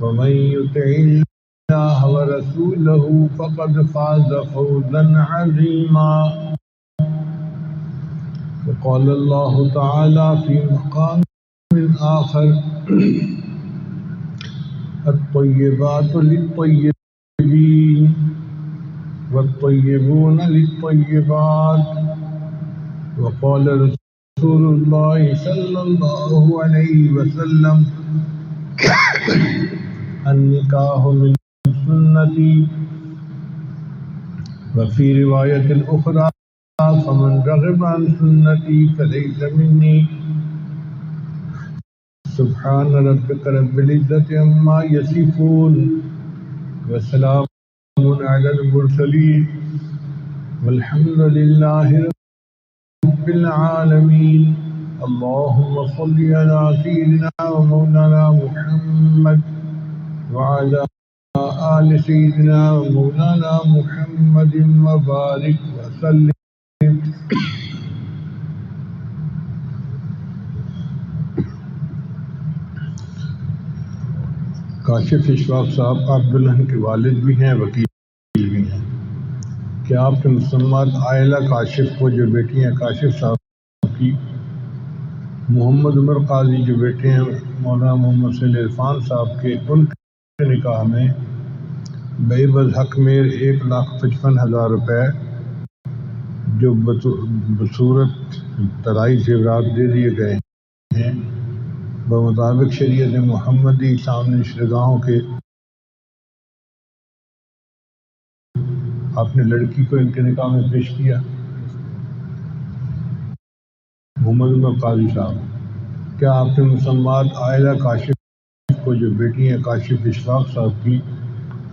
ومن يطع الله ورسوله فقد فاز فوزا عظيما. وقال الله تعالى في مقام آخر: الطيبات للطيبين والطيبون للطيبات. وقال رسول الله صلى الله عليه وسلم: النکاح من سنتي. وفي رواية أخرى: فمن رغب عن سنتي فليس مني. سبحان ربك رب العزة عما يصفون وسلام على المرسلين والحمد لله رب العالمين. اللهم صل على سيدنا ومولانا محمد وعلى آل سيدنا ومولانا محمد وبارك وسلم. کاشف اشفاق صاحب آپ دلہن کے والد بھی ہیں، وکیل بھی ہیں. کیا آپ کے مسمات عائلہ کاشف کو جو بیٹی ہیں کاشف صاحب کی، محمد عمر قاضی جو بیٹے ہیں مولانا محمد صلی عرفان صاحب کے، ان کے نکاح میں بعوض حق میں 1,55,000 روپے جو بصورت طلائی زیورات دے دیے گئے ہیں بمطابق شریعت محمدی سامنے نشرگاہوں کے. آپ نے لڑکی کو ان کے نکاح میں پیش کیا. محمد عمر قاضی صاحب، کیا آپ نے مسمات عائلہ کاشف کو جو بیٹی ہیں کاشف اشفاق صاحب کی،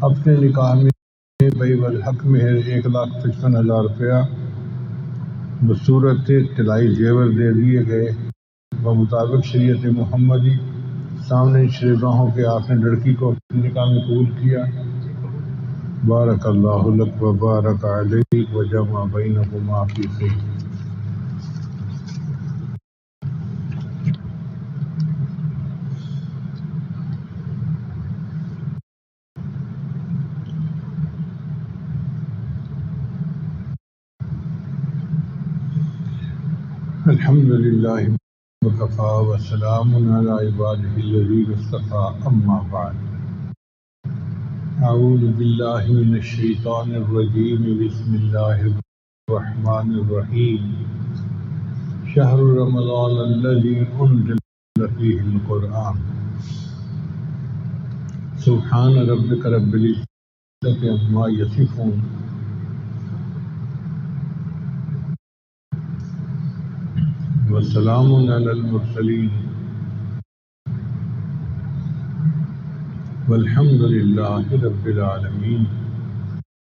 اپنے نکاح میں بعوض حق مہر 1,55,000 روپیہ بصورت طلائی زیور دے دیے گئے بمطابق شریعت محمدی سامنے شرگاہوں کے آپ نے لڑکی کو اپنے نکاح میں قبول کیا؟ بارک اللہ لک و بارک علیک و جمع بینکما فی خیر. الحمد للہ وکفا وسلام علی عبادہ الذین اصطفیٰ. اما بعد، اعوذ باللہ من الشیطان الرجیم. بسم اللہ الرحمن الرحیم. شہر رمضان الذی انزل فیہ القرآن. سبحان ربک رب العزة عما یصفون وسلام علی المرسلین والحمد للہ رب العالمین.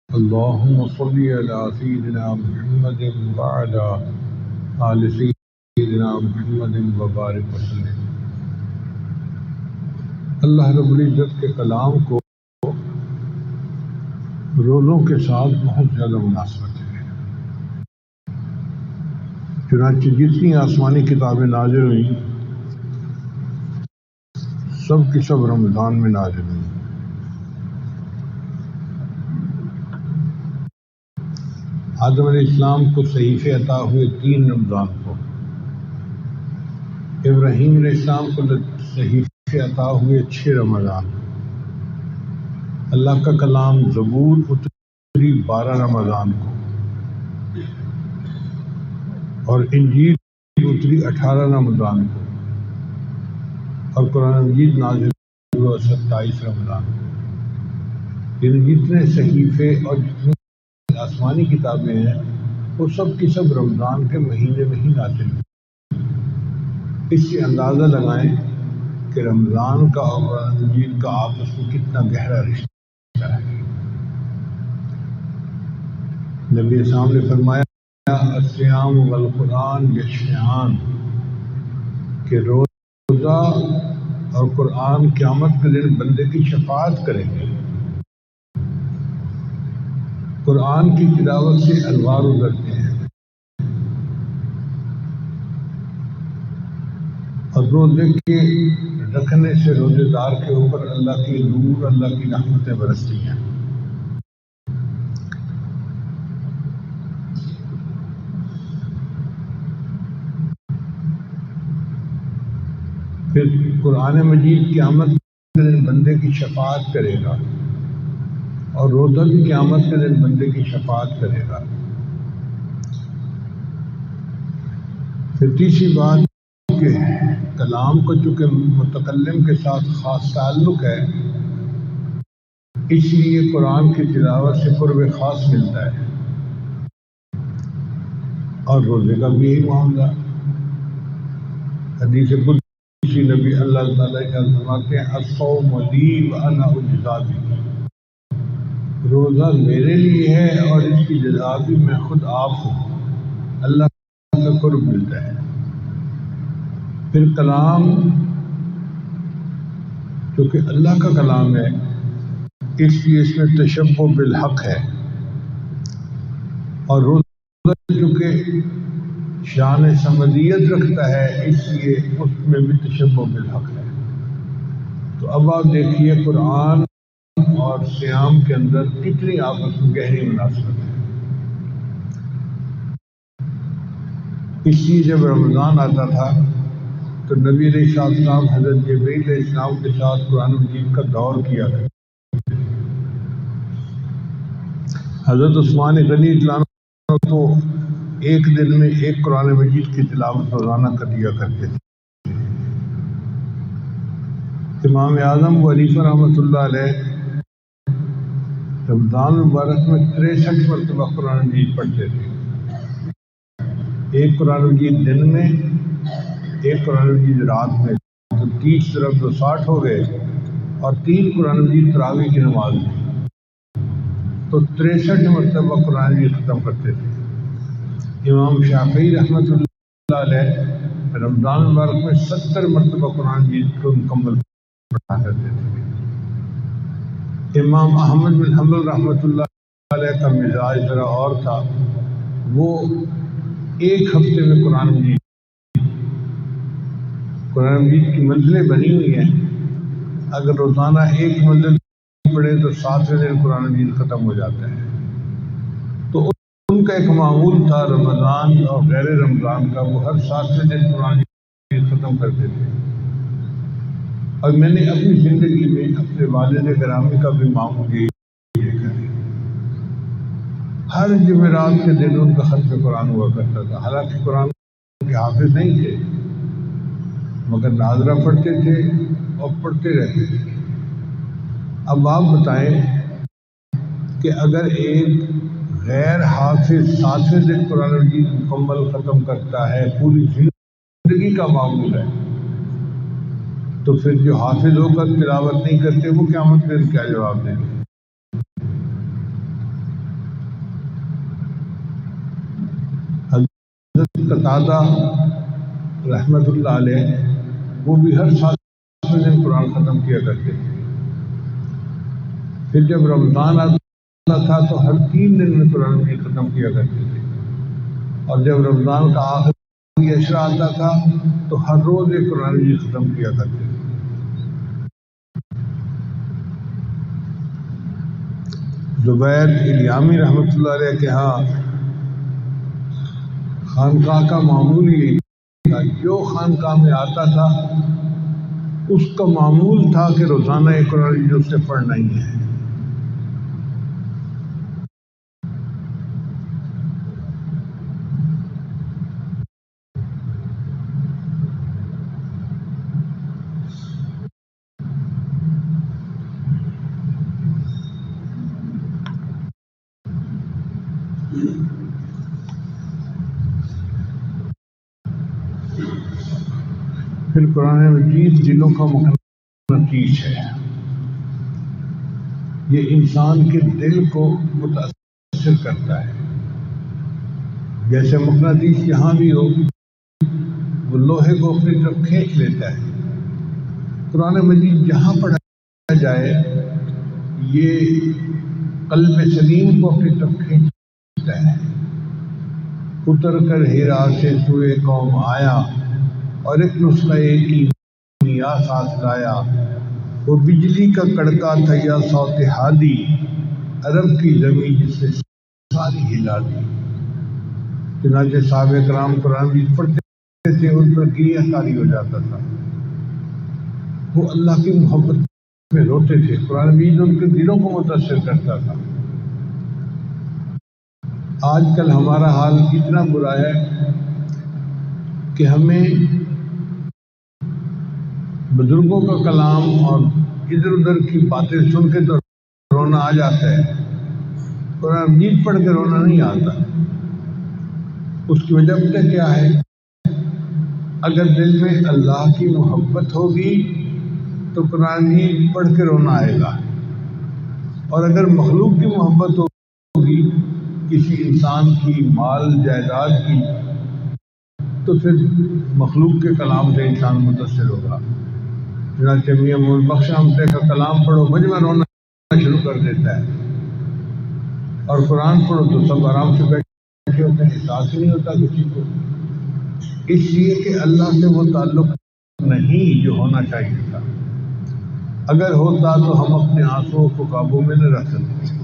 اللہم صل علی سیدنا محمد وعلی آل سیدنا محمد وبارک وسلم. اللہ رب العزت کے کلام کو روزوں کے ساتھ بہت زیادہ مناسبت ہے. چنانچہ جتنی آسمانی کتابیں نازل ہوئیں سب کی سب رمضان میں نازل ہوئیں. آدم علیہ السلام کو صحیفے عطا ہوئے 3 رمضان کو. ابراہیم علیہ السلام کو صحیفے عطا ہوئے 6 رمضان. اللہ کا کلام زبور اتری 12 رمضان کو، اور انجیل اتری 18 رمضان کو، اور قرآن مجید نازل ہوا 27 رمضان کو. یعنی جتنے صحیفے اور جتنے آسمانی کتابیں ہیں وہ سب کی سب رمضان کے مہینے میں ہی نازل ہوئی. اس سے اندازہ لگائیں کہ رمضان کا اور قرآن مجید کا آپس میں کتنا گہرا رشتہ ہے. نبی اسلام نے فرمایا الصیام والقرآن یشفعان، کہ روزہ اور قرآن قیامت کے دن بندے کی شفاعت کریں گے. قرآن کی تلاوت سے انوار ابھرتے ہیں اور روزے کے رکھنے سے روزے دار کے اوپر اللہ کی نور، اللہ کی رحمتیں برستی ہیں۔ پھر قرآن مجید قیامت کے دن بندے کی شفاعت کرے گا، اور روزہ بھی قیامت کے دن بندے کی شفاعت کرے گا۔ پھر تیسری بات کہ کلام کو چونکہ متکلم کے ساتھ خاص تعلق ہے، اس لیے قرآن کی تلاوت سے قرب خاص ملتا ہے، اور روزے کا بھی یہی معاملہ۔ حدیث قدسی نبی اللہ تعالیٰ کا فرماتے ہیں الصوم لی وانا اجزی بہ، روزہ میرے لیے ہے اور اس کی جزا بھی میں خود آپ ہوں، اللہ کا قرب ملتا ہے۔ پھر کلام چونکہ اللہ کا کلام ہے، اس لیے اس میں تشبہ بالحق ہے، اور روزہ چونکہ شان سمدیت رکھتا ہے، اس لیے اس میں بھی تشبہ بالحق ہے۔ تو اب آپ دیکھیے قرآن اور صیام کے اندر کتنی آپس میں گہری مناسبت ہے۔ اس لیے جب رمضان آتا تھا تو نبی علیہ السلام حضرت جبرائیل علیہ السلام کے ساتھ قرآن مجید کا دور کیا کرتے۔ حضرت عثمان غنی رضی اللہ عنہ تو ایک دن میں ایک قرآن مجید کی تلاوت روزانہ کر دیا کرتے تھے۔ امام اعظم ابو حنیفہ رحمۃ اللہ علیہ رمضان مبارک میں 63 مرتبہ قرآن مجید پڑھتے تھے، ایک قرآن مجید دن میں، ایک قرآن مجید رات میں، تو 30 ضرب 2 60 ہو گئے، اور 3 قرآن مجید تراویح کی نماز میں، تو 63 مرتبہ قرآن مجید ختم کرتے تھے۔ امام شافعی رحمۃ اللہ علیہ رمضان مبارک میں 70 مرتبہ قرآن مجید کو مکمل پڑھا کرتے تھے۔ امام احمد بن حنبل رحمۃ اللہ علیہ کا مزاج ذرا اور تھا، وہ ایک ہفتے میں قرآن مجید کی منزلیں بنی ہوئی ہیں، اگر روزانہ ایک منزل پڑھے تو 7ویں دن قرآن مجید ختم ہو جاتا ہے۔ تو ان کا ایک معمول تھا رمضان اور غیر رمضان کا، وہ ہر 7ویں دن قرآن مجید ختم کرتے تھے۔ اور میں نے اپنی زندگی میں اپنے والد گرامی کا بھی معمول یہی دیکھا ہے، ہر جمعرات کے دن ان کا ختم قرآن ہوا کرتا تھا۔ حالانکہ قرآن کے حافظ نہیں تھے، مگر ناظرہ پڑھتے تھے اور پڑھتے رہتے تھے۔ اب آپ بتائیں کہ اگر ایک غیر حافظ 7ویں دن قرآن مجید مکمل ختم کرتا ہے، پوری زندگی کا معمول ہے، تو پھر جو حافظ ہو کر تلاوت نہیں کرتے وہ قیامت کے دن کیا جواب دیں گے؟ حضرت قتادہ رحمۃ اللہ علیہ وہ بھی ہر 7ویں دن قرآن ختم کیا کرتے تھے۔ پھر جب رمضان آتا تھا تو ہر 3 دن میں قرآن مجید ختم کیا کرتے تھے، اور جب رمضان کا آخری عشرہ آتا تھا تو ہر روز ایک قرآن مجید ختم کیا کرتے تھے۔ زبیر الیامی رحمۃ اللہ علیہ کے ہاں خانقاہ کا معمول یہی تھا، جو خانقاہ میں آتا تھا اس کا معمول تھا کہ روزانہ ایک قرآن مجید اس سے پڑھنا ہی ہے۔ پھر قرآن مجید دلوں کا مقناطیس ہے، یہ انسان کے دل کو متاثر کرتا ہے۔ جیسے مقناطیس جہاں بھی ہو وہ لوہے کو اپنی طرف کھینچ لیتا ہے، قرآن مجید جہاں پڑھا جائے یہ قلب سلیم کو اپنی طرف کھینچتا ہے۔ اتر کر ہیرا سے سوئے قوم آیا، اور ایک نسخہ کیمیا ساتھ لایا، وہ بجلی کا کڑکا تھا یا صوت ہادی، عرب کی زمین جس نے ساری ہلا دی۔ چنانچہ صحابہ کرام قرآن بھی پڑھتے تھے، ان پر گریہ طاری ہو جاتا تھا، وہ اللہ کی محبت میں روتے تھے، قرآن بھی ان کے دلوں کو متاثر کرتا تھا۔ آج کل ہمارا حال اتنا برا ہے کہ ہمیں بزرگوں کا کلام اور ادھر ادھر کی باتیں سن کے تو رونا آ جاتا ہے، قرآن مجید پڑھ کے رونا نہیں آتا۔ اس کی وجہ پتہ کیا ہے؟ اگر دل میں اللہ کی محبت ہوگی تو قرآن مجید پڑھ کے رونا آئے گا، اور اگر مخلوق کی محبت ہوگی کسی انسان کی، مال جائیداد کی، تو پھر مخلوق کے کلام سے انسان متاثر ہوگا۔ چنانچہ میاں محمد بخش احمد کا کلام پڑھو مجمع رونا شروع کر دیتا ہے، اور قرآن پڑھو تو سب آرام سے بیٹھے ہوتے ہیں، احساس ہی نہیں ہوتا کسی کو، اس لیے کہ اللہ سے وہ تعلق نہیں جو ہونا چاہیے تھا۔ اگر ہوتا تو ہم اپنے آنسوؤں کو قابو میں نہ رکھ سکتے۔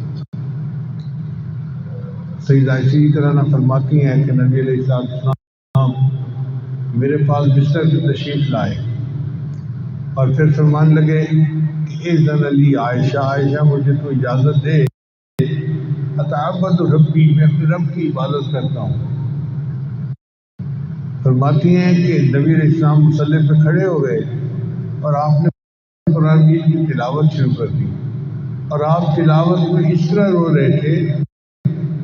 سیدہ عائشہ کرانہ فرماتی ہیں کہ نبی علیہ السلام میرے پاس بستر پہ تشریف لائے اور پھر فرمانے لگے کہ اذن لی عائشہ، عائشہ مجھے تو اجازت دے، اتعبد ربی، میں اپنے رب کی عبادت کرتا ہوں۔ فرماتی ہیں کہ نبی علیہ السلام مصلی پہ کھڑے ہو گئے اور آپ نے قرآن مجید کی تلاوت شروع کر دی، اور آپ تلاوت میں اس طرح رو رہے تھے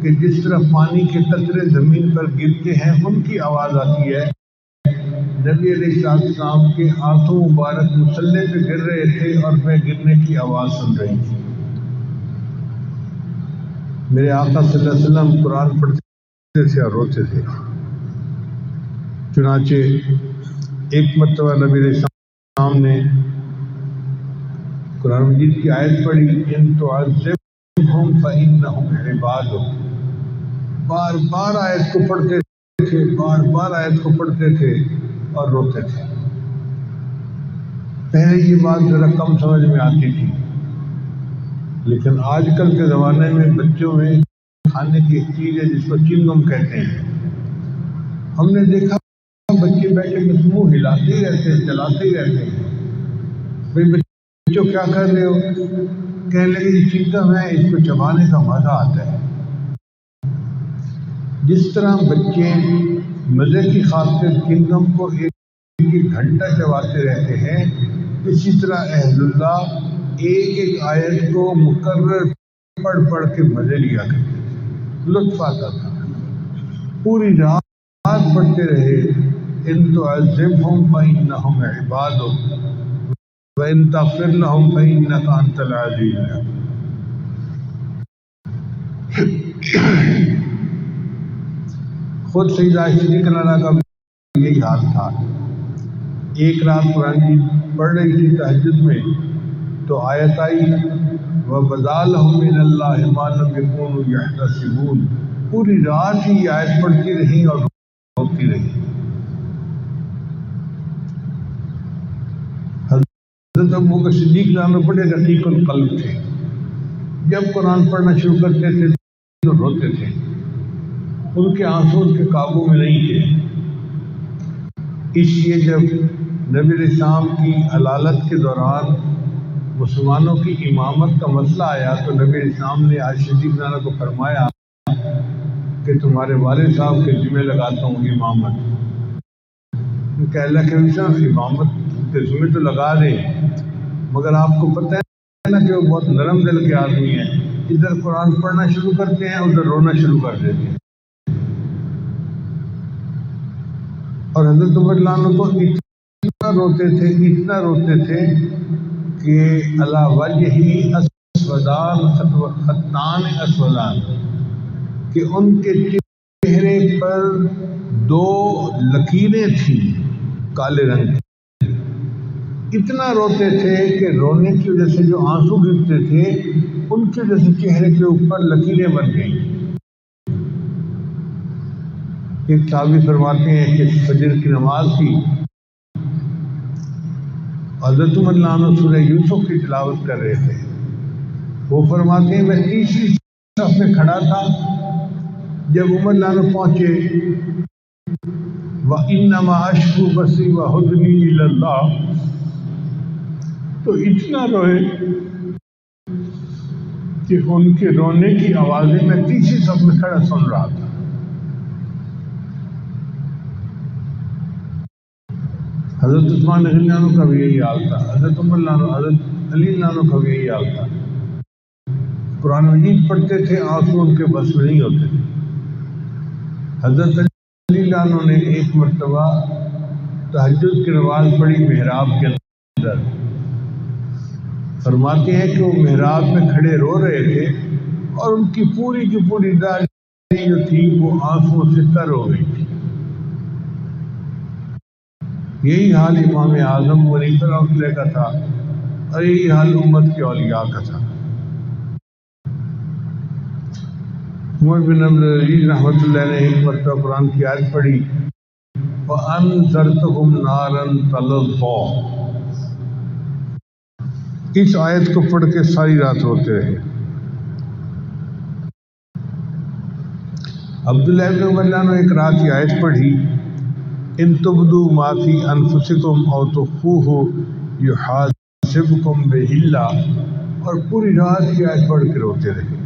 کہ جس طرح پانی کے قطرے زمین پر گرتے ہیں ان کی آواز آتی ہے۔ نبی علیہ السلام کے آنسو مبارک مصلی پہ گر رہے تھے اور میں گرنے کی آواز سن رہی تھی۔ میرے آقا صلی اللہ علیہ وسلم قرآن پڑھتے تھے اور روتے تھے۔ چنانچہ ایک مرتبہ نبی علیہ السلام نے قرآن مجید کی آیت پڑھی، ان تعذبہم فإنہم عبادک، بار بار آیت کو پڑھتے تھے، بار بار آیت کو پڑھتے تھے اور روتے تھے۔ پہلے یہ بات ذرا کم سمجھ میں آتی تھی، لیکن آج کل کے زمانے میں بچوں میں کھانے کی ایک چیز ہے جس کو چنگم کہتے ہیں، ہم نے دیکھا بچے بیٹھے بس منہ ہلاتے ہی رہتے ہیں، چلاتے ہی رہتے ہیں۔ بھئی بچوں کیا کر رہے ہو؟ کہنے لگے یہ چنگم ہے، اس کو چبانے کا مزہ آتا ہے۔ جس طرح بچے مزے کی خاطر چنگم کو ایک گھنٹہ چباتے رہتے ہیں، اسی طرح اہل اللہ ایک ایک آیت کو مکرر پڑھ پڑھ کے مزے لیا کرتے تھے، لطف آتا تھا، پوری رات پڑھتے رہے۔ ان تعذبہم فإنہم عبادک وإن تغفر لهم فإنک انت العزیز الحکیم۔ خود سیدہ عائشہ کرانہ کا بھی یہی حال تھا۔ ایک رات قرآن کی پڑھ رہی تھی تہجد میں تو آیت آئی وَبَدَا لَهُم مِّنَ اللَّهِ مَا لَمْ يَكُونُوا يَحْتَسِبُونَ، پوری رات ہی یہ آیت پڑھتی رہی اور روتی رہی۔ حضرت ابوبکر صدیق نام بڑے رقیق القلب تھے، جب قرآن پڑھنا شروع کرتے تھے تو روتے تھے، ان کے آنسو ان کے قابو میں نہیں تھے۔ اس لیے جب نبی علیہ السلام کی علالت کے دوران مسلمانوں کی امامت کا مسئلہ آیا تو نبی علیہ السلام نے عائشہ صدیقہ رضی اللہ عنہا کو فرمایا کہ تمہارے والد صاحب کے ذمہ لگاتا ہوں امامت۔ کہ اللہ کے نبی امامت کے ذمہ تو لگا دیں، مگر آپ کو پتہ ہے نا کہ وہ بہت نرم دل کے آدمی ہیں، ادھر قرآن پڑھنا شروع کرتے ہیں ادھر رونا شروع کر دیتے ہیں۔ اور حضرت عمر رضی اللہ عنہ تو اتنا روتے تھے کہ علی وجہہ اسودان خطان اسودان، کہ ان کے چہرے پر 2 لکیریں تھیں کالے رنگ کی، اتنا روتے تھے کہ رونے کی وجہ سے جو آنسو گرتے تھے ان کی وجہ سے چہرے کے اوپر لکیریں بن گئیں۔ ایک صحابی فرماتے ہیں کہ فجر کی نماز تھی حضرت عمر رضی اللہ عنہ سورہ یوسف کی تلاوت کر رہے تھے. وہ فرماتے ہیں میں تیسری صف میں کھڑا تھا جب عمر رضی اللہ عنہ پہنچے وَإِنَّمَا أَشْكُو بَثِّي وَحُزْنِي إِلَى اللَّهِ، تو اتنا روئے کہ ان کے رونے کی آوازیں میں تیسری صف میں کھڑا سن رہا تھا. حضرت عثمان رضی اللہ عنہ کا بھی یہی حال تھا، حضرت عمر رضی اللہ عنہ، حضرت علی رضی اللہ عنہ کا بھی یہی حال تھا. قرآن مجید پڑھتے تھے، آنسو ان کے بس میں نہیں ہوتے تھے. حضرت علی رضی اللہ عنہ نے ایک مرتبہ تہجد کی نماز پڑھی محراب کے اندر. فرماتے ہیں کہ وہ محراب میں کھڑے رو رہے تھے اور ان کی پوری داڑھی جو تھی وہ آنسو سے تر ہو گئی تھی. یہی حال امام اعظم ابو حنیفہ رحمۃ اللہ کا تھا اور یہی حال امت کے اولیاء کا تھا. عمر بن عبد العزیز رحمۃ اللہ نے ایک مرتبہ قرآن کی آیت پڑھی فَأَنذَرْتُكُمْ نَارًا تَلَظَّىٰ. اس آیت کو پڑھ کے ساری رات روتے رہے. عبداللہ بن عمر رضی اللہ عنہ ایک رات کی آیت پڑھی ان تبدوا ما فی انفسکم او تخفوہ یحاسبکم بہ اللہ، اور پوری رات کی آیت پڑھ کے روتے رہے.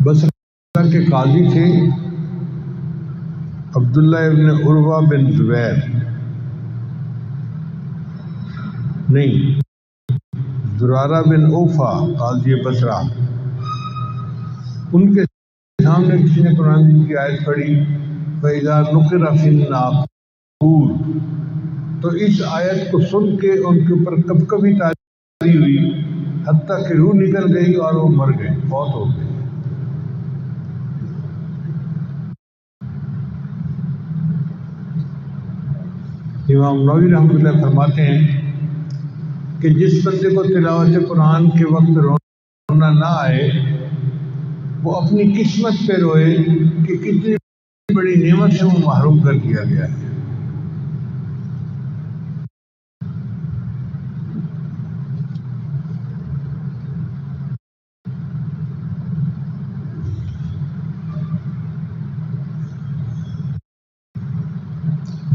بصرہ کے قاضی تھے عبداللہ ابن عروہ بن زبیر، نہیں زرارہ بن اوفا قاضی بصرہ. ان کے سامنے کسی نے قرآن کی آیت پڑھی فَإِذَا نُقِرَ فِي النَّاقُورِ، تو اس آیت کو سن کے ان کے اوپر کبھی تاری ہوئی حتیٰ کہ روح نکل گئی اور وہ مر گئے، فوت ہو گئے. امام نووی رحمۃ اللہ فرماتے ہیں کہ جس بندے کو تلاوت قرآن کے وقت رونا نہ آئے وہ اپنی قسمت پہ روئے کہ کتنی بڑی نعمت سے وہ محروم کر دیا گیا ہے.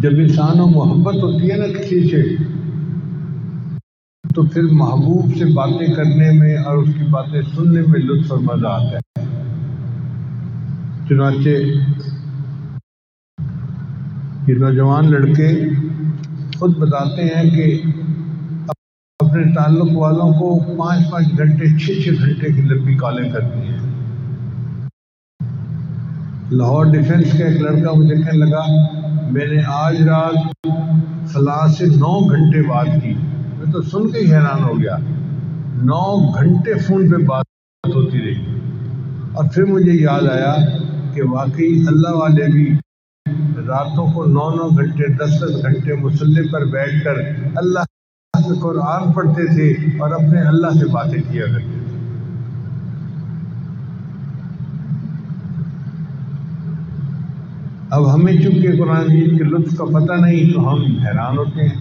جب انسان کو محبت ہوتی ہے نا کسی سے تو پھر محبوب سے باتیں کرنے میں اور اس کی باتیں سننے میں لطف اور مزہ آتا ہے. چنانچہ یہ نوجوان لڑکے خود بتاتے ہیں کہ اپنے تعلق والوں کو 5-5 گھنٹے 6-6 گھنٹے کی لمبی کالیں کرتی ہیں. لاہور ڈیفنس کا ایک لڑکا مجھے کہنے لگا میں نے آج رات فلاں سے 9 گھنٹے بات کی. میں تو سن کے ہی حیران ہو گیا، 9 گھنٹے فون پہ بات ہوتی رہی. اور پھر مجھے یاد آیا کہ واقعی اللہ والے بھی راتوں کو 9 گھنٹے 10 گھنٹے مصلی پر بیٹھ کر اللہ سے قرآن پڑھتے تھے اور اپنے اللہ سے باتیں کیا کرتے تھے. اب ہمیں چونکہ قرآن مجید کے لطف کا پتہ نہیں تو ہم حیران ہوتے ہیں.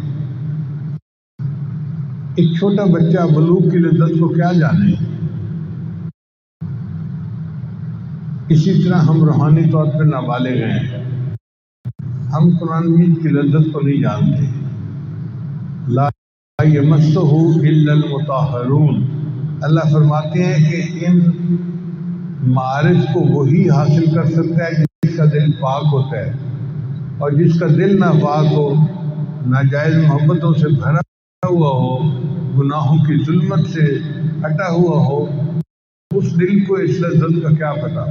ایک چھوٹا بچہ بلوغ کی لذت کو کیا جانے. اسی طرح ہم روحانی طور پر نابالغ ہیں، ہم قرآن مجید کی لذت کو نہیں جانتے. لا یمسہ الا المطہرون، اللہ فرماتے ہیں کہ ان معارف کو وہی حاصل کر سکتا ہے جس کا دل پاک ہوتا ہے، اور جس کا دل ناپاک ہو، ناجائز محبتوں سے بھرا ہوا ہو، گناہوں کی ظلمت سے ہٹا ہوا ہو، اس دل کو اس لذت کا کیا پتہ.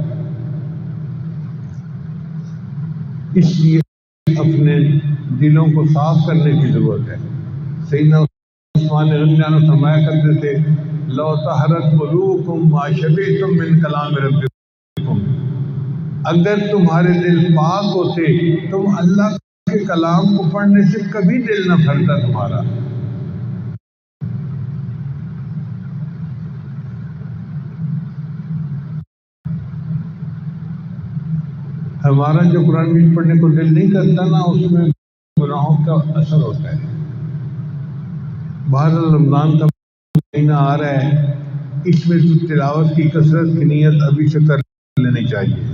اس لیے اپنے دلوں کو صاف کرنے کی ضرورت ہے. سیدنا عثمان رضی اللہ عنہ فرمایا کرتے تھے لو طہرت قلوبکم ما شبعتم من کلام ربکم، اگر تمہارے دل پاک ہوتے تم اللہ کے کلام کو پڑھنے سے کبھی دل نہ پھرتا تمہارا. ہمارا جو قرآن مجید پڑھنے کو دل نہیں کرتا نا، اس میں گناہوں کا اثر ہوتا ہے. باہر رمضان کا مہینہ آ رہا ہے، اس میں تو تلاوت کی کثرت کی نیت ابھی سے کر لینی چاہیے.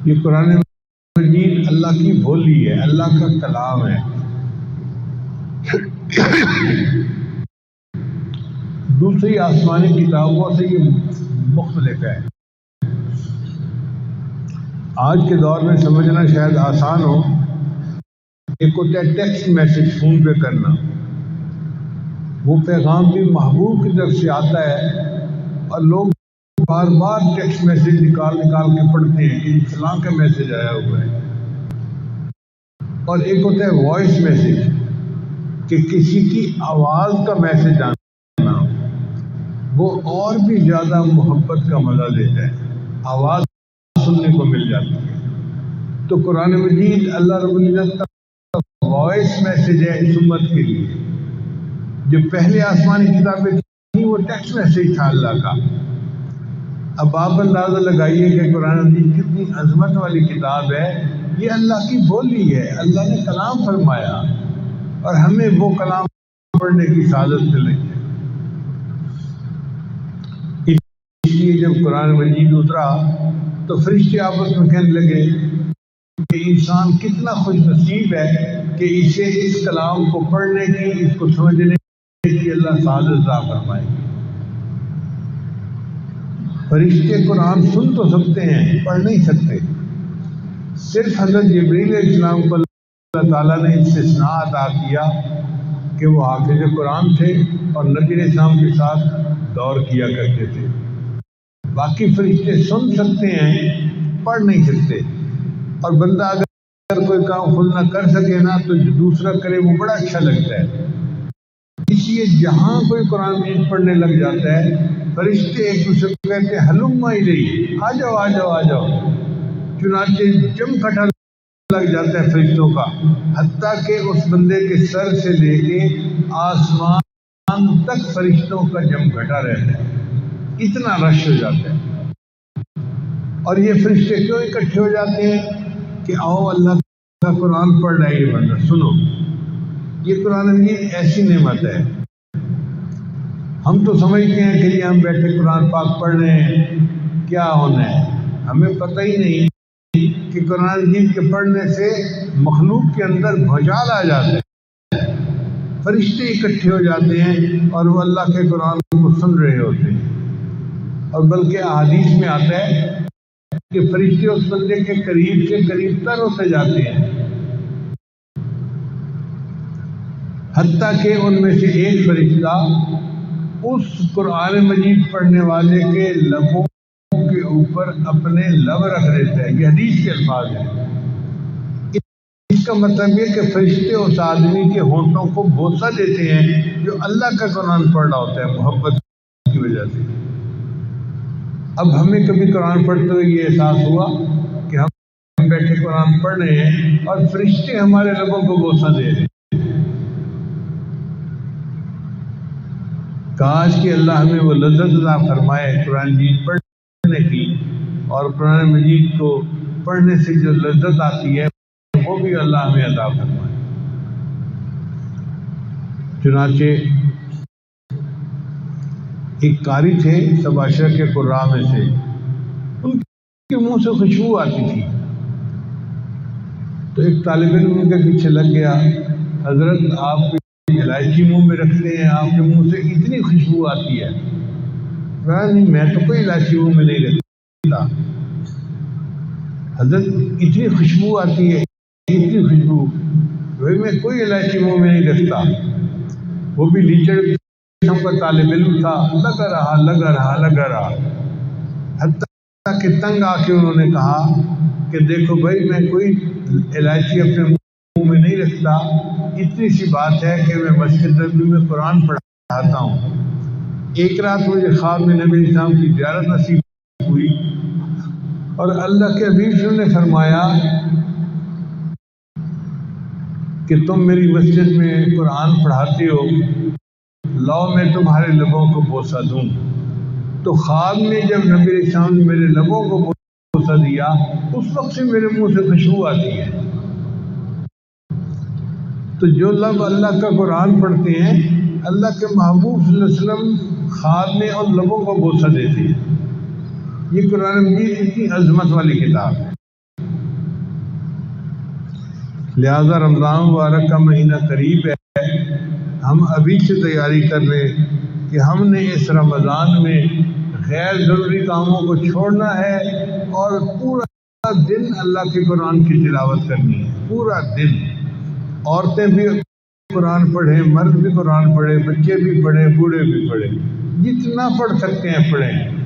یہ قرآن مجید اللہ کی بولی ہے، اللہ کا کلام ہے. دوسری آسمانی کتابوں سے یہ مختلف ہے. آج کے دور میں سمجھنا شاید آسان ہو. ایک ہوتا ہے ٹیکسٹ میسج فون پہ کرنا، وہ پیغام بھی محبوب کی طرف سے آتا ہے اور لوگ بار بار ٹیکسٹ میسج نکال کے پڑھتے ہیں کہ فلاں کا میسج آیا ہوا ہے. اور ایک ہوتا ہے وائس میسج، کہ کسی کی آواز کا میسج آنا، وہ اور بھی زیادہ محبت کا مزہ دیتا ہے، آواز سننے کو مل جاتی ہے. تو قرآن مجید اللہ رب العزت کا وائس میسج ہے اس امت کے لیے. جو پہلے آسمانی کتابیں تھیں وہ ٹیکسٹ میسج تھا اللہ کا. اب آپ اندازہ لگائیے کہ قرآن مجید کتنی عظمت والی کتاب ہے. یہ اللہ کی بولی ہے، اللہ نے کلام فرمایا اور ہمیں وہ کلام پڑھنے کی سعادت مل رہی ہے. اس لیے جب قرآن مجید اترا تو فرشتے آپس میں کہنے لگے کہ انسان کتنا خوش نصیب ہے کہ اسے اس کلام کو پڑھنے کی، اس کو سمجھنے کی اللہ سعادت عطا فرمائے. فرشتے قرآن سن تو سکتے ہیں، پڑھ نہیں سکتے. صرف حضرت جبریل علیہ السلام کو اللہ تعالیٰ نے استثناء عطا کیا کہ وہ حافظ قرآن تھے اور نبی علیہ السلام کے ساتھ دور کیا کرتے تھے. باقی فرشتے سن سکتے ہیں، پڑھ نہیں سکتے. اور بندہ اگر کوئی کام خود نہ کر سکے نا تو جو دوسرا کرے وہ بڑا اچھا لگتا ہے. اس لیے جہاں کوئی قرآن مجید پڑھنے لگ جاتا ہے، فرشتے ایک دوسرے کو کہتے ہیں ہلما الیہ، آ جاؤ آ جاؤ آ جاؤ. چنانچہ جم کھٹا لگ جاتا ہے فرشتوں کا، حتیٰ کہ اس بندے کے سر سے لے کے آسمان تک فرشتوں کا جم گھٹا رہتا ہے. اتنا رش ہو جاتا ہے. اور یہ فرشتے کیوں اکٹھے ہو جاتے ہیں کہ آؤ اللہ کا قرآن پڑھ رہا ہے یہ بندہ، سنو. یہ قرآن مجید ایسی نعمت ہے. ہم تو سمجھتے ہیں کہ یہ ہم بیٹھے قرآن پاک پڑھ رہے ہیں، کیا ہونا ہے. ہمیں پتہ ہی نہیں کہ قرآن مجید کے پڑھنے سے مخلوق کے اندر بھوچال آ جاتا ہے. فرشتے اکٹھے ہو جاتے ہیں اور وہ اللہ کے قرآن کو سن رہے ہوتے ہیں. اور بلکہ احادیث میں آتا ہے کہ فرشتے اس بندے کے قریب سے قریب تر ہوتے جاتے ہیں، حتیٰ کہ ان میں سے ایک فرشتہ اس قرآن مجید پڑھنے والے کے لبوں کے اوپر اپنے لب رکھ دیتا ہے. یہ حدیث کے الفاظ ہیں. اس کا مطلب یہ کہ فرشتے اس آدمی کے ہونٹوں کو بوسہ دیتے ہیں جو اللہ کا قرآن پڑھ رہا ہوتا ہے محبت کی وجہ سے. اب ہمیں کبھی قرآن پڑھتے ہوئے یہ احساس ہوا کہ ہم بیٹھے قرآن پڑھ رہے ہیں اور فرشتے ہمارے لبوں کو بوسہ دے رہے ہیں. کاش کہ اللہ ہمیں وہ لذت عطا فرمائے قرآن مجید پڑھنے کی، اور قرآن مجید کو پڑھنے سے جو لذت آتی ہے وہ بھی اللہ ہمیں عطا فرمائے. چنانچہ ایک قاری تھے سب عشرہ کے قراء میں سے، ان کے منہ سے خوشبو آتی تھی. تو ایک طالب علم ان کے پیچھے لگ گیا، حضرت آپ الائچی منہ میں رکھتے ہیں، آپ کے منہ سے اتنی خوشبو آتی ہے. کہا نہیں میں تو کوئی الائچی منہ میں نہیں رکھتا. حضرت اتنی خوشبو آتی ہے، اتنی خوشبو، بھائی میں کوئی الائچی منہ میں نہیں رکھتا. وہ بھی لیچڑ کا طالب علم تھا، لگا رہا حتیٰ کہ تنگ آ کے انہوں نے کہا کہ دیکھو بھائی میں کوئی الائچی اپنے منہ میں نہیں رکھتا، اتنی سی بات ہے کہ میں مسجد نبوی میں قرآن پڑھا چاہتا ہوں۔ ایک رات مجھے خواب میں نبی اسلام کی زیارت نصیب ہوئی اور اللہ کے حبیب نے فرمایا کہ تم میری مسجد میں قرآن پڑھاتے ہو، لاؤ میں تمہارے لبوں کو بوسہ دوں۔ تو خواب میں جب نبی اسلام نے میرے لبوں کو بوسہ دیا، اس وقت سے میرے منہ سے خوشبو آتی ہے۔ تو جو لب اللہ کا قرآن پڑھتے ہیں، اللہ کے محبوب صلی اللہ علیہ وسلم خواب میں اور لبوں کو بوسہ دیتے ہیں۔ یہ قرآن مجید اتنی عظمت والی کتاب ہے۔ لہذا رمضان مبارک کا مہینہ قریب ہے، ہم ابھی سے تیاری کر لیں کہ ہم نے اس رمضان میں غیر ضروری کاموں کو چھوڑنا ہے اور پورا دن اللہ کے قرآن کی تلاوت کرنی ہے۔ پورا دن عورتیں بھی قرآن پڑھیں، مرد بھی قرآن پڑھیں، بچے بھی پڑھیں، بوڑھے بھی پڑھیں، جتنا پڑھ سکتے ہیں پڑھیں۔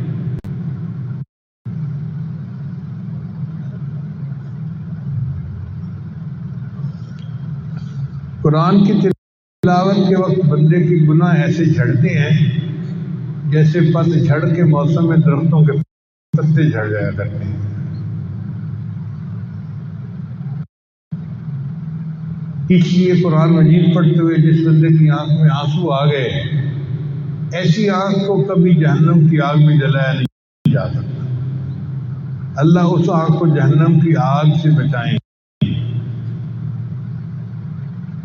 قرآن کی تلاوت کے وقت بندے کی گناہ ایسے جھڑتے ہیں جیسے پت جھڑ کے موسم میں درختوں کے پتے جھڑ جایا کرتے ہیں۔ اس لیے قرآن مجید پڑھتے ہوئے جس بندے کی آنکھ میں آنسو آ گئے، ایسی آنکھ کو کبھی جہنم کی آگ میں جلایا نہیں جا سکتا۔ اللہ اس آنکھ کو جہنم کی آگ سے بچائیں۔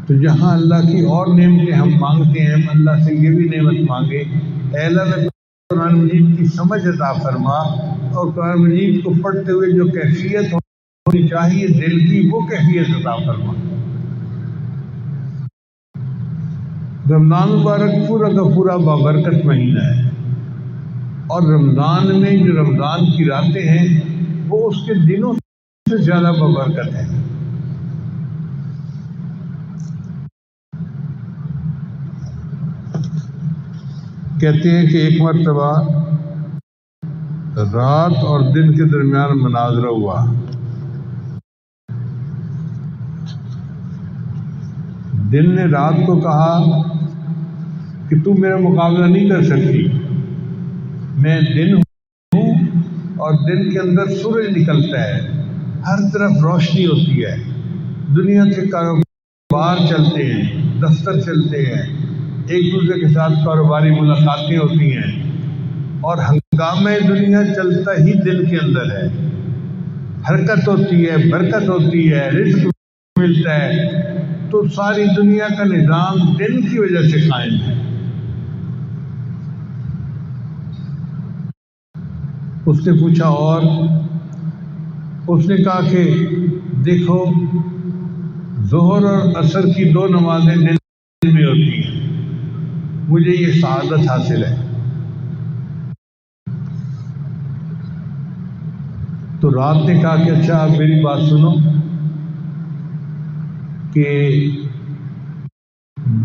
تو جہاں اللہ کی اور نعمتیں ہم مانگتے ہیں، ہم اللہ سے یہ بھی نعمت مانگے، اے اللہ نے قرآن مجید کی سمجھ عطا فرما، اور قرآن مجید کو پڑھتے ہوئے جو کیفیت ہونی چاہیے دل کی، وہ کیفیت عطا فرما۔ رمضان مبارک پورا کا پورا بابرکت مہینہ ہے، اور رمضان میں جو رمضان کی راتیں ہیں وہ اس کے دنوں سے زیادہ بابرکت ہیں۔ کہتے ہیں کہ ایک مرتبہ رات اور دن کے درمیان مناظرہ ہوا۔ دن نے رات کو کہا کہ تو میرا مقابلہ نہیں کر سکتی، میں دن ہوں اور دن کے اندر سورج نکلتا ہے، ہر طرف روشنی ہوتی ہے، دنیا کے کاروبار چلتے ہیں، دفتر چلتے ہیں، ایک دوسرے کے ساتھ کاروباری ملاقاتیں ہوتی ہیں، اور ہنگامہ دنیا چلتا ہی دن کے اندر ہے، حرکت ہوتی ہے، برکت ہوتی ہے، رزق ملتا ہے، تو ساری دنیا کا نظام دن کی وجہ سے قائم ہے۔ اس نے پوچھا اور؟ اس نے کہا کہ دیکھو، ظہر اور عصر کی 2 نمازیں دن میں ہوتی ہیں، مجھے یہ سعادت حاصل ہے۔ تو رات نے کہا کہ اچھا آپ میری بات سنو، کہ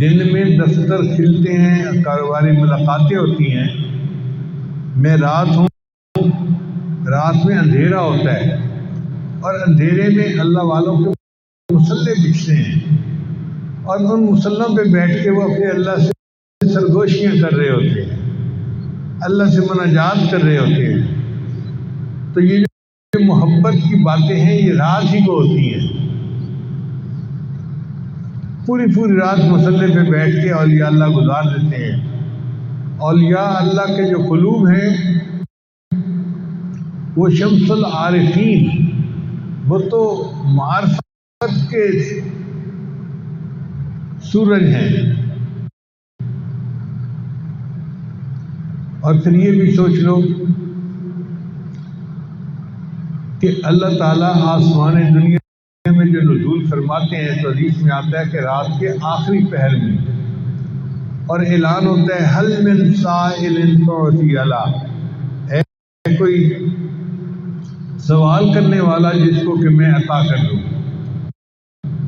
دن میں دفتر کھلتے ہیں، کاروباری ملاقاتیں ہوتی ہیں، میں رات ہوں، رات میں اندھیرا ہوتا ہے، اور اندھیرے میں اللہ والوں کے مصلے بچھتے ہیں، اور ان مصلوں پہ بیٹھ کے وہ اپنے اللہ سے سرگوشیاں کر رہے ہوتے ہیں، اللہ سے مناجات کر رہے ہوتے ہیں۔ تو یہ جو محبت کی باتیں ہیں یہ رات ہی کو ہوتی ہیں۔ پوری پوری رات مصلے پہ بیٹھ کے اولیاء اللہ گزار دیتے ہیں۔ اولیاء اللہ کے جو قلوب ہیں وہ شمس العارفین، وہ تو معرفت کے سورج ہیں۔ اور پھر یہ بھی سوچ لو کہ اللہ تعالیٰ آسمان دنیا میں جو نزول فرماتے ہیں تو حدیث میں آتا ہے کہ رات کے آخری پہر میں، اور اعلان ہوتا ہے حل من سائل تعطی علی، ہے کوئی سوال کرنے والا جس کو کہ میں عطا کر دوں۔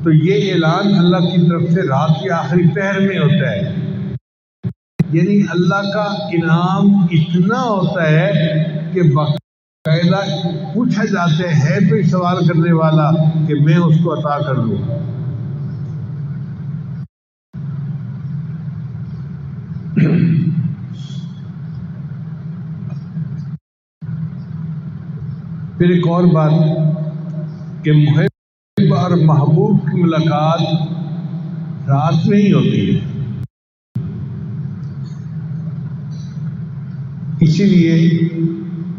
تو یہ اعلان اللہ کی طرف سے رات کے آخری پہر میں ہوتا ہے، یعنی اللہ کا انعام اتنا ہوتا ہے کہ باقاعدہ پوچھا جاتا ہے کوئی سوال کرنے والا کہ میں اس کو عطا کر دوں۔ پھر ایک اور بات کہ محب اور محبوب کی ملاقات رات میں ہی ہوتی ہے، اسی لیے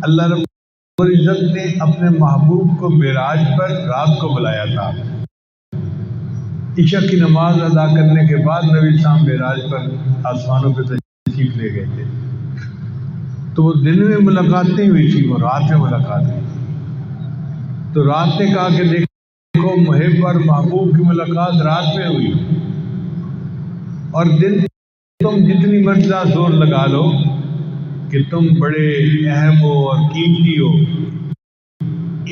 اللہ رب العزت نے اپنے محبوب کو معراج پر رات کو بلایا تھا۔ عشاء کی نماز ادا کرنے کے بعد نبی صاحب معراج پر آسمانوں پہ تشریف لے گئے تھے، تو وہ دن میں ملاقات نہیں ہوئی تھی، وہ رات میں ملاقات ہوئی تھی۔ تو رات نے کہا کہ دیکھو محب اور محبوب کی ملاقات رات میں ہوئی، اور دن تم جتنی مرضی زور لگا لو کہ تم بڑے اہم ہو اور قیمتی ہو،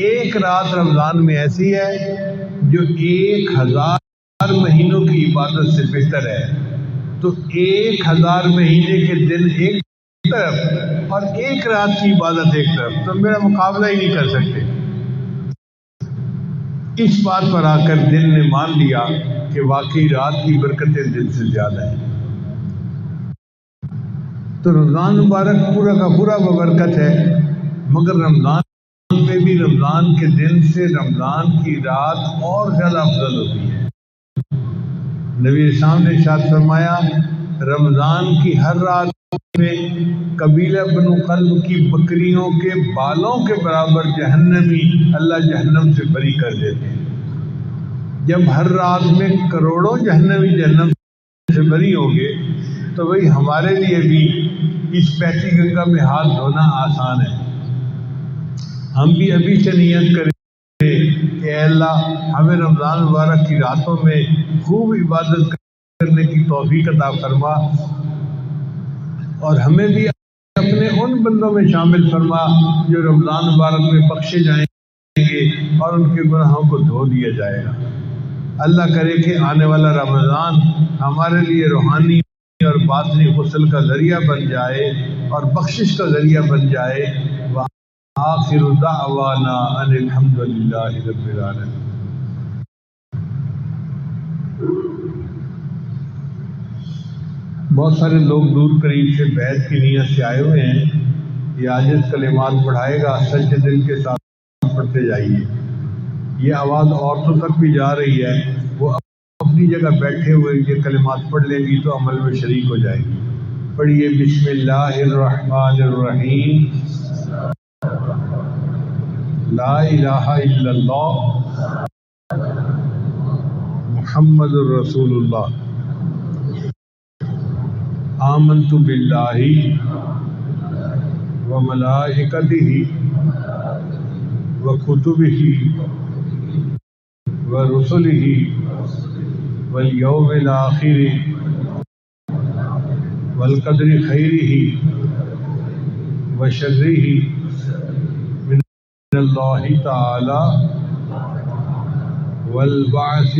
ایک رات رمضان میں ایسی ہے جو 1000 مہینوں کی عبادت سے بہتر ہے۔ تو 1000 مہینے کے دن ایک طرف اور ایک رات کی عبادت ایک طرف، تو میرا مقابلہ ہی نہیں کر سکتے۔ اس بات پر آ کر دل نے مان لیا کہ واقعی رات کی برکتیں دن سے زیادہ ہیں۔ تو رمضان مبارک پورا کا پورا ببرکت ہے، مگر رمضان میں بھی رمضان کے دن سے رمضان کی رات اور زیادہ افضل ہوتی ہے۔ نبی اسلام نے ارشاد فرمایا، رمضان کی ہر رات میں قبیلہ بنو قلب کی بکریوں کے بالوں کے برابر جہنمی اللہ جہنم سے بری کر دیتے ہیں۔ جب ہر رات میں کروڑوں جہنمی جہنم سے بری ہوں گے تو وہی ہمارے لیے بھی اس بہتی گنگا میں ہاتھ دھونا آسان ہے۔ ہم بھی ابھی سے نیت کریں کہ اے اللہ ہمیں رمضان مبارک کی راتوں میں خوب عبادت کرنے کی توفیق عطا فرما، اور ہمیں بھی اپنے ان بندوں میں شامل فرما جو رمضان مبارک میں بخشے جائیں گے اور ان کے گناہوں کو دھو دیا جائے گا۔ اللہ کرے کہ آنے والا رمضان ہمارے لیے روحانی اور باطنی غسل کا ذریعہ بن جائے اور بخشش کا ذریعہ بن جائے۔ وآخر دعوانا ان الحمد للہ رب العالمین۔ بہت سارے لوگ دور قریب سے بیعت کی نیت سے آئے ہوئے ہیں، یہ عاجز کلمات پڑھائے گا، سچے دل کے ساتھ پڑھتے جائیے۔ یہ آواز عورتوں تک بھی جا رہی ہے، وہ اپنی جگہ بیٹھے ہوئے یہ کلمات پڑھ لیں گی تو عمل میں شریک ہو جائے گی۔ پڑھیے بسم اللہ الرحمن الرحیم، لا الہ الا اللہ محمد الرسول اللہ، آمنت باللہ وملائکتہ وکتبہ ورسلہ والیوم الآخر والقدر خیرہ وشرہ من اللہ تعالی والبعث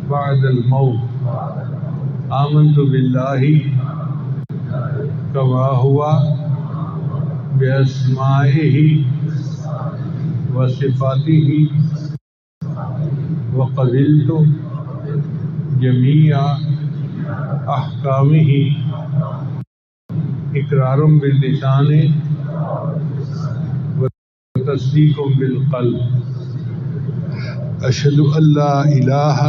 بعد الموت، آمنت باللہ کما ہوا باسمائہ وصفاتہ وقبلت جمیع احکامہ اقرار باللسان وتصدیق بالقلب، اشہد ان لا الہ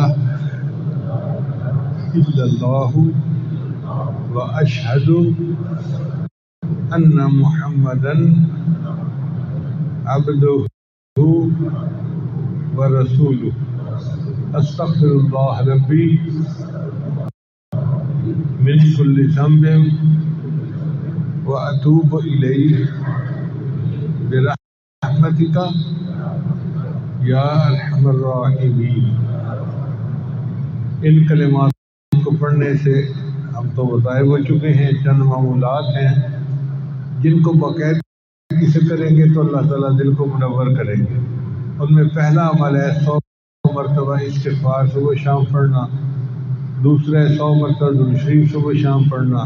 الا اللہ واشہد ان محمدا عبدہ ورسولہ، استغفر اللہ ربی من کل ذنب واتوب الیہ برحمتک یا ارحم الراحمین۔ ان کلمات کو پڑھنے سے ہم تو مطالب ہو چکے ہیں، چند معمولات ہیں جن کو باقاعدگی سے کریں گے تو اللہ تعالیٰ دل کو منور کریں گے۔ ان میں پہلا عمل ہے 100 مرتبہ استغفار صبح شام پڑھنا، دوسرا ہے 100 مرتبہ درود شریف صبح شام پڑھنا،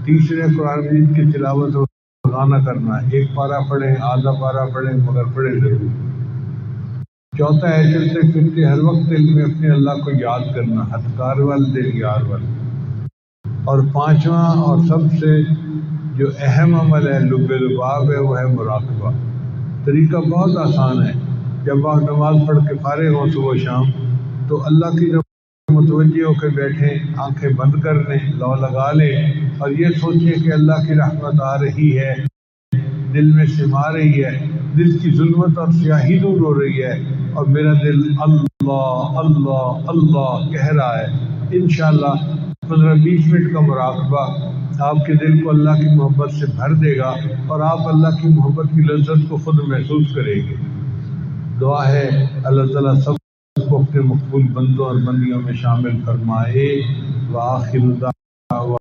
تیسرے قرآن مجید کی تلاوت روزانہ کرنا، ایک پارہ پڑھیں آدھا پارہ پڑھیں مگر پڑھیں ضرور۔ چوتھا ہے چلتے پھرتے ہر وقت دل میں اپنے اللہ کو یاد کرنا، ہتکار وال دل یار وال۔ اور پانچواں اور سب سے جو اہم عمل ہے لب لباب ہے وہ ہے مراقبہ۔ طریقہ بہت آسان ہے، جب آپ نماز پڑھ کے فارغ ہوں صبح و شام تو اللہ کی طرف متوجہ ہو کے بیٹھیں، آنکھیں بند کر لیں، لو لگا لیں اور یہ سوچیں کہ اللہ کی رحمت آ رہی ہے، دل میں سما رہی ہے، دل کی ظلمت اور سیاہی دور ہو رہی ہے اور میرا دل اللہ اللہ اللہ کہہ رہا ہے۔ انشاءاللہ 15-20 منٹ کا مراقبہ آپ کے دل کو اللہ کی محبت سے بھر دے گا اور آپ اللہ کی محبت کی لذت کو خود محسوس کریں گے۔ دعا ہے اللہ تعالیٰ سب کو اپنے مقبول بندوں اور بندیوں میں شامل فرمائے۔ وآخر دعوانا